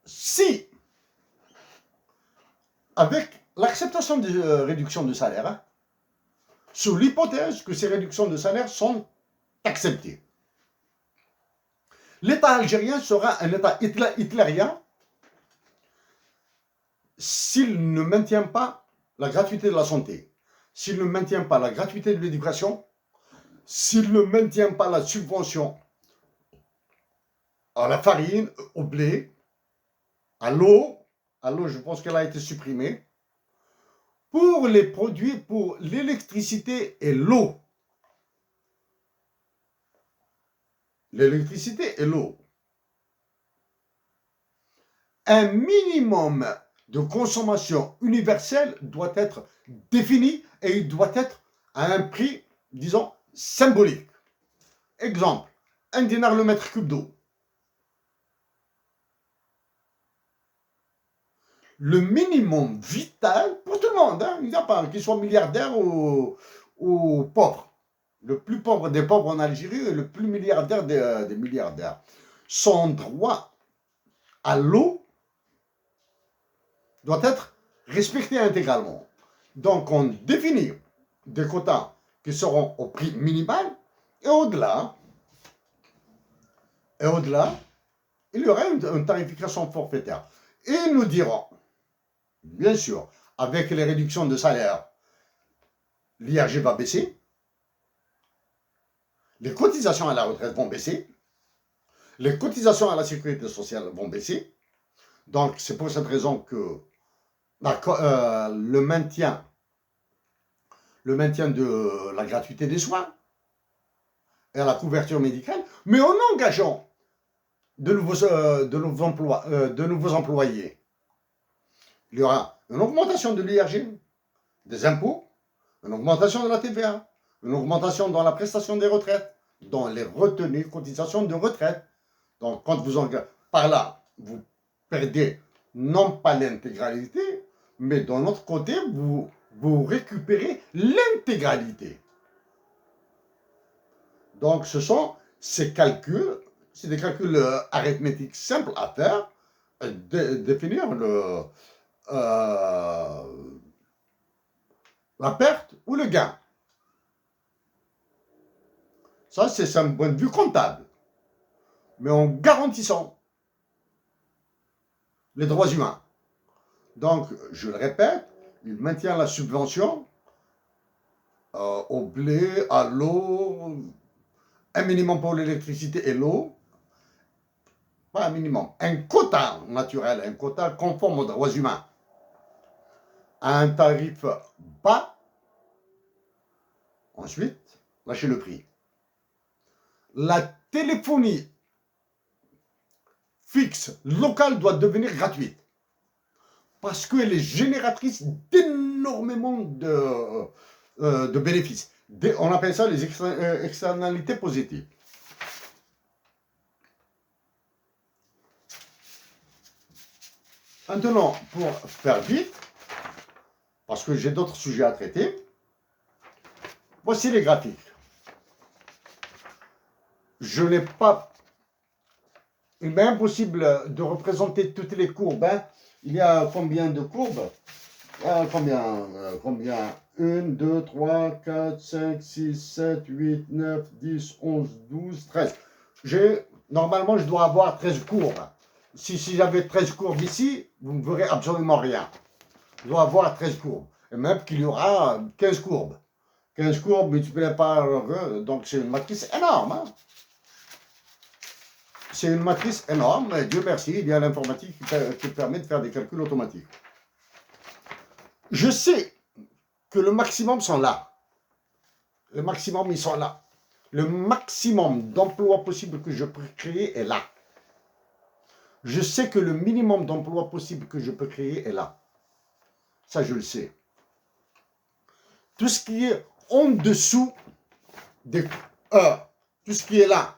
si, avec l'acceptation des réductions de salaire, hein, sous l'hypothèse que ces réductions de salaire sont acceptées, l'État algérien sera un État hitlérien s'il ne maintient pas la gratuité de la santé, s'il ne maintient pas la gratuité de l'éducation, s'il ne maintient pas la subvention à la farine, au blé, à l'eau, je pense qu'elle a été supprimée, pour les produits, pour l'électricité et l'eau. L'électricité et l'eau. Un minimum de consommation universelle doit être défini et il doit être à un prix, disons, symbolique. Exemple, 1 dinar le mètre cube d'eau. Le minimum vital pour tout le monde, hein, il n'y a pas qu'il soit milliardaire ou pauvre. Le plus pauvre des pauvres en Algérie et le plus milliardaire des milliardaires. Son droit à l'eau doit être respecté intégralement. Donc on définit des quotas qui seront au prix minimal et au-delà, il y aura une tarification forfaitaire. Et nous dirons, bien sûr, avec les réductions de salaire, l'IRG va baisser, les cotisations à la retraite vont baisser, les cotisations à la sécurité sociale vont baisser. Donc c'est pour cette raison que le maintien de la gratuité des soins et à la couverture médicale, mais en engageant de nouveaux employés. Il y aura une augmentation de l'IRG, des impôts, une augmentation de la TVA, une augmentation dans la prestation des retraites, dans les retenues, cotisations de retraite. Donc, quand vous engagez, par là, vous perdez non pas l'intégralité, mais d'un autre côté, vous récupérez l'intégralité. Donc, ce sont ces calculs, c'est des calculs arithmétiques simples à faire, définir la perte ou le gain. Ça, c'est un point de vue comptable. Mais en garantissant les droits humains. Donc, je le répète, il maintient la subvention au blé, à l'eau, un minimum pour l'électricité et l'eau, pas un minimum, un quota naturel, un quota conforme aux droits humains, à un tarif bas. Ensuite, lâchez le prix. La téléphonie fixe locale doit devenir gratuite parce qu'elle est génératrice d'énormément de bénéfices. On appelle ça les externalités positives. Maintenant, pour faire vite, parce que j'ai d'autres sujets à traiter, voici les graphiques. Je n'ai pas... Il m'est impossible de représenter toutes les courbes. Hein. Il y a combien de courbes? Combien 1, 2, 3, 4, 5, 6, 7, 8, 9, 10, 11, 12, 13. Normalement, je dois avoir 13 courbes. Si j'avais 13 courbes ici, vous ne verrez absolument rien. Je dois avoir 13 courbes. Et même qu'il y aura 15 courbes. 15 courbes multipliées par... Donc, c'est une matrice énorme. Hein. C'est une matrice énorme. Et Dieu merci, il y a l'informatique qui permet de faire des calculs automatiques. Je sais que le maximum sont là. Le maximum, ils sont là. Le maximum d'emplois possibles que je peux créer est là. Je sais que le minimum d'emplois possibles que je peux créer est là. Ça, je le sais. Tout ce qui est en dessous des tout ce qui est là.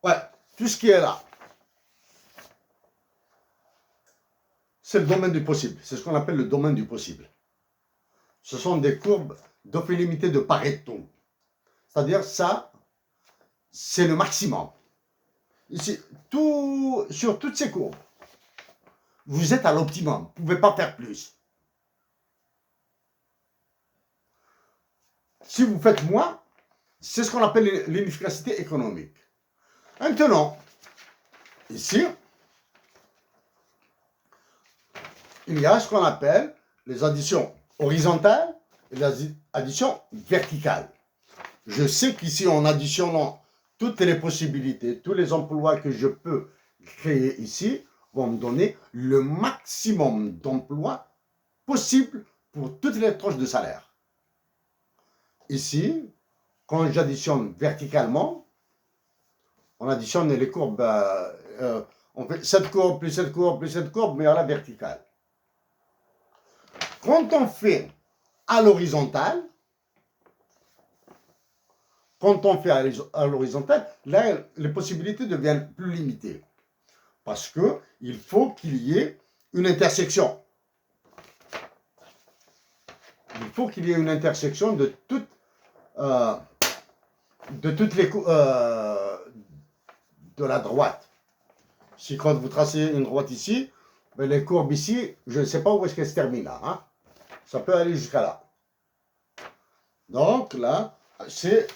Ouais, tout ce qui est là. C'est le domaine du possible. C'est ce qu'on appelle le domaine du possible. Ce sont des courbes d'effet limité de Pareto. C'est-à-dire ça, c'est le maximum. Ici, sur toutes ces courbes, vous êtes à l'optimum. Vous ne pouvez pas faire plus. Si vous faites moins, c'est ce qu'on appelle l'inefficacité économique. Maintenant, ici, il y a ce qu'on appelle les additions horizontales et les additions verticales. Je sais qu'ici, en additionnant toutes les possibilités, tous les emplois que je peux créer ici, vont me donner le maximum d'emplois possible pour toutes les tranches de salaire. Ici, quand j'additionne verticalement, on additionne les courbes, on fait cette courbe, plus cette courbe, plus cette courbe, mais à la verticale. Quand on fait à l'horizontale, à l'horizontale, là, les possibilités deviennent plus limitées. Parce qu'il faut qu'il y ait une intersection. Il faut qu'il y ait une intersection de toutes les de la droite. Si quand vous tracez une droite ici, ben les courbes ici, je ne sais pas où est-ce qu'elles se terminent là. Hein. Ça peut aller jusqu'à là. Donc là, c'est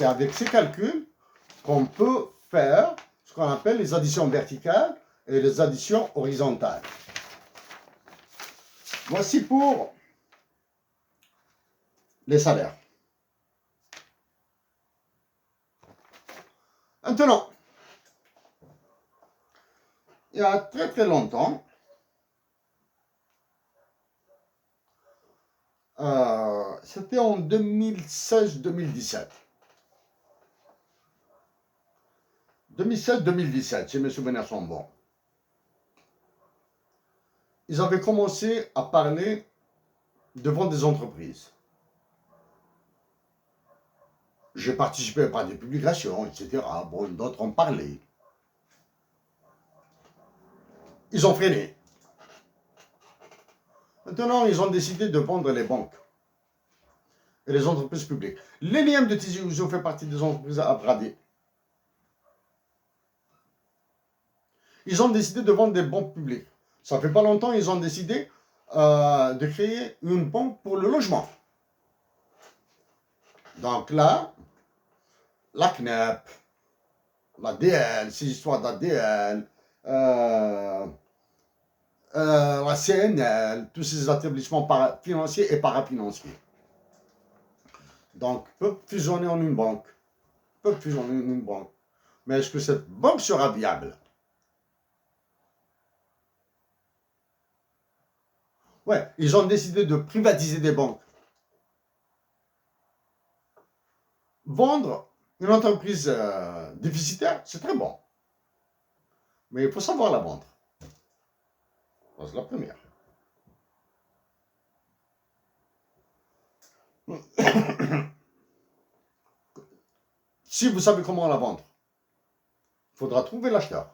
avec ces calculs qu'on peut faire ce qu'on appelle les additions verticales et les additions horizontales. Voici pour les salaires. Maintenant, il y a très très longtemps, c'était en 2016-2017. 2016-2017, si mes souvenirs sont bons. Ils avaient commencé à parler devant des entreprises. J'ai participé à des publications, etc. Bon, d'autres ont parlé. Ils ont freiné. Maintenant, ils ont décidé de vendre les banques et les entreprises publiques. L'ENIM de Tizi Ouzou fait partie des entreprises à brader. Ils ont décidé de vendre des banques publiques. Ça fait pas longtemps, ils ont décidé de créer une banque pour le logement. Donc là, la CNEP, l'ADN, ces histoires d'ADN, la CNL, tous ces établissements financiers et parafinanciers. Donc, peuvent fusionner en une banque. Peuvent fusionner en une banque. Mais est-ce que cette banque sera viable? Ouais, ils ont décidé de privatiser des banques. Vendre une entreprise déficitaire, c'est très bon. Mais il faut savoir la vendre. C'est la première. Si vous savez comment la vendre, il faudra trouver l'acheteur.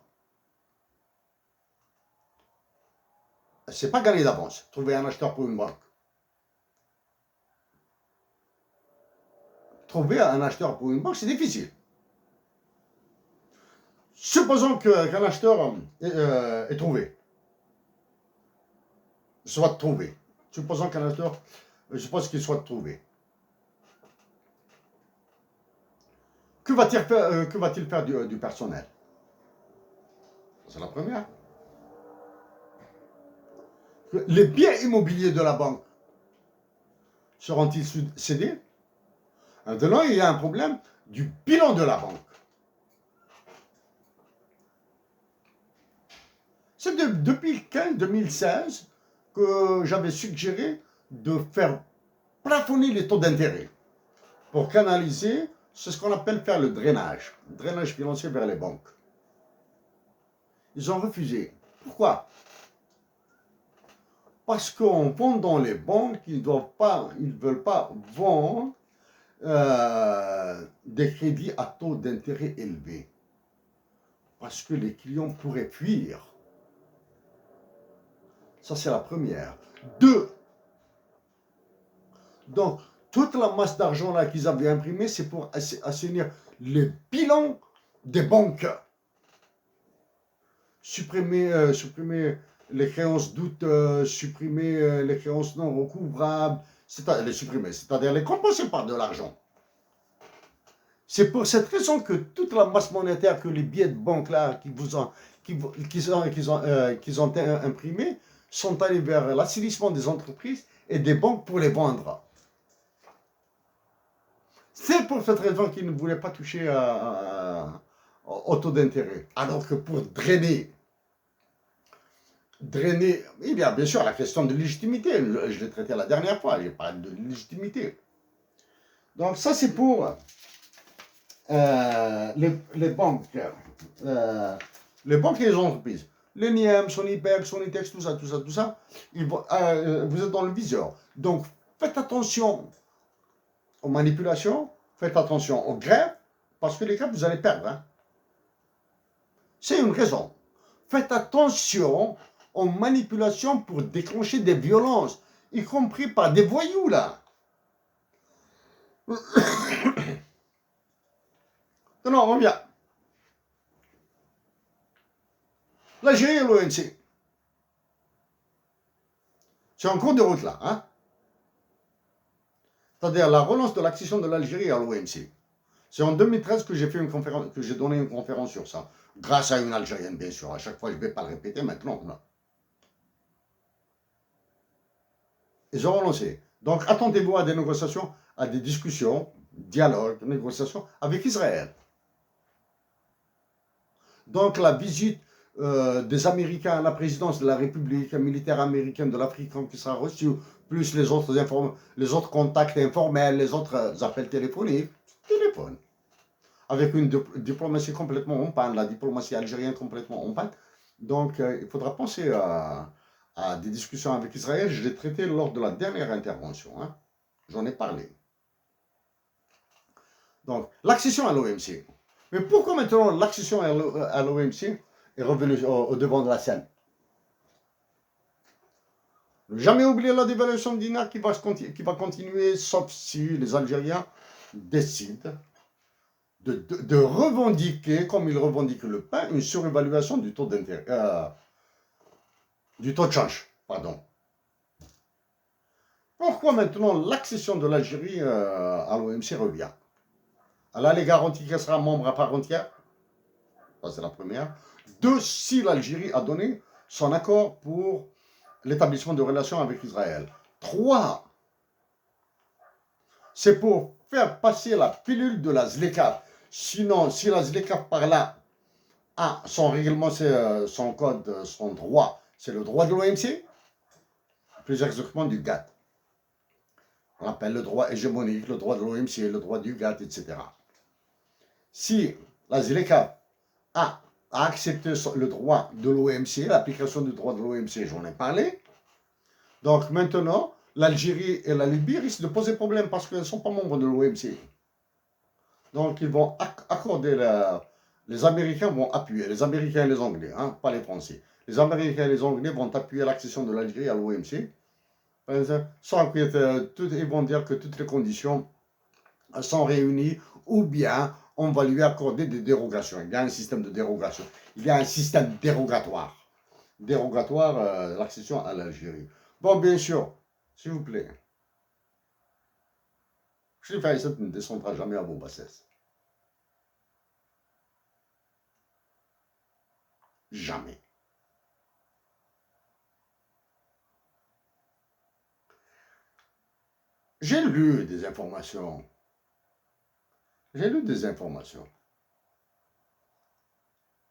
C'est pas gagné d'avance, trouver un acheteur pour une banque. Trouver un acheteur pour une banque, c'est difficile. Supposons qu'un acheteur est trouvé. Soit trouvé. Supposons qu'un acheteur, je pense qu'il soit trouvé. Que va-t-il faire du personnel? C'est la première. Les biens immobiliers de la banque seront-ils cédés? Maintenant, il y a un problème du bilan de la banque. C'est depuis 2016 que j'avais suggéré de faire plafonner les taux d'intérêt pour canaliser, c'est ce qu'on appelle faire le drainage financier vers les banques. Ils ont refusé. Pourquoi? Parce qu'en vendant les banques, ils ne veulent pas vendre des crédits à taux d'intérêt élevés. Parce que les clients pourraient fuir. Ça, c'est la première. Deux, donc, toute la masse d'argent là qu'ils avaient imprimée, c'est pour assainir les bilans des banques. supprimer les créances douteuses, supprimer les créances non recouvrables, c'est-à-dire les supprimer, c'est-à-dire les compenser par de l'argent. C'est pour cette raison que toute la masse monétaire, que les billets de banque là qu'ils ont imprimés sont allés vers l'assainissement des entreprises et des banques pour les vendre. C'est pour cette raison qu'ils ne voulaient pas toucher au taux d'intérêt. Alors que pour drainer, il y a bien sûr la question de légitimité. Je l'ai traité la dernière fois, j'ai parlé de légitimité. Donc ça c'est pour les banques. Les banques et les entreprises. Les NIEM, Sonipec, Sonitex, tout ça, vous êtes dans le viseur. Donc faites attention aux manipulations, faites attention aux grèves, parce que les grèves, vous allez perdre. Hein. C'est une raison. Faites attention aux manipulations pour déclencher des violences, y compris par des voyous, là. Non, on revient. L'Algérie et l'ONC. C'est en cours de route, là. Hein. C'est-à-dire la relance de l'accession de l'Algérie à l'OMC. C'est en 2013 que j'ai fait une conférence, que j'ai donné une conférence sur ça. Grâce à une Algérienne, bien sûr. À chaque fois, je ne vais pas le répéter maintenant. Là. Ils ont relancé. Donc, attendez-vous à des négociations, à des discussions, dialogues, négociations avec Israël. Donc, la visite des Américains à la présidence de la République militaire américaine de l'Afrique qui sera reçue, plus les autres contacts informels, les autres appels téléphoniques, téléphone. Avec une diplomatie complètement en panne, la diplomatie algérienne complètement en panne. Donc, il faudra penser à des discussions avec Israël. Je l'ai traité lors de la dernière intervention. Hein. J'en ai parlé. Donc, l'accession à l'OMC. Mais pourquoi maintenant l'accession à l'OMC est revenue au devant de la scène? Ne jamais oublier la dévaluation du dinar qui va continuer, sauf si les Algériens décident de revendiquer, comme ils revendiquent le pain, une surévaluation du taux d'intérêt, du taux de change, pardon. Pourquoi maintenant l'accession de l'Algérie à l'OMC revient? Elle a les garanties qu'elle sera membre à part entière. Ça, c'est la première. Deux, si l'Algérie a donné son accord pour l'établissement de relations avec Israël. Trois, c'est pour faire passer la pilule de la ZLECAf. Sinon, si la ZLECAf par là a son règlement, son code, son droit, c'est le droit de l'OMC, plus exactement du GATT. On appelle le droit hégémonique, le droit de l'OMC, le droit du GATT, etc. Si la ZLECAf a accepté le droit de l'OMC, l'application du droit de l'OMC, j'en ai parlé. Donc maintenant, l'Algérie et la Libye risquent de poser problème parce qu'elles ne sont pas membres de l'OMC. Donc ils vont accorder, les Américains vont appuyer, les Américains et les Anglais, hein, pas les Français. Les Américains et les Anglais vont appuyer l'accession de l'Algérie à l'OMC. Sans ils vont dire que toutes les conditions sont réunies ou bien on va lui accorder des dérogations. Il y a un système de dérogation. Il y a un système dérogatoire. Dérogatoire, l'accession à l'Algérie. Bon, bien sûr, s'il vous plaît. Chérif Aïssat ne descendra jamais à vos bassesses. Jamais. J'ai lu des informations. J'ai lu des informations.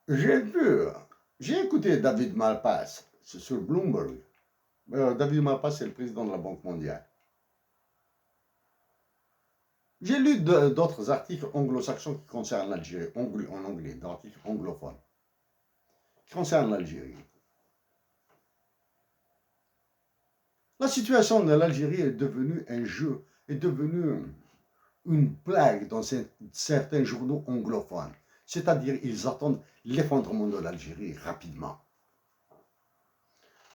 J'ai écouté David Malpass, c'est sur Bloomberg. David Malpass, c'est le président de la Banque mondiale. J'ai lu d'autres articles anglo-saxons qui concernent l'Algérie, en anglais, d'articles anglophones, qui concernent l'Algérie. La situation de l'Algérie est devenue un jeu, est devenue une blague dans certains journaux anglophones. C'est-à-dire, ils attendent l'effondrement de l'Algérie rapidement.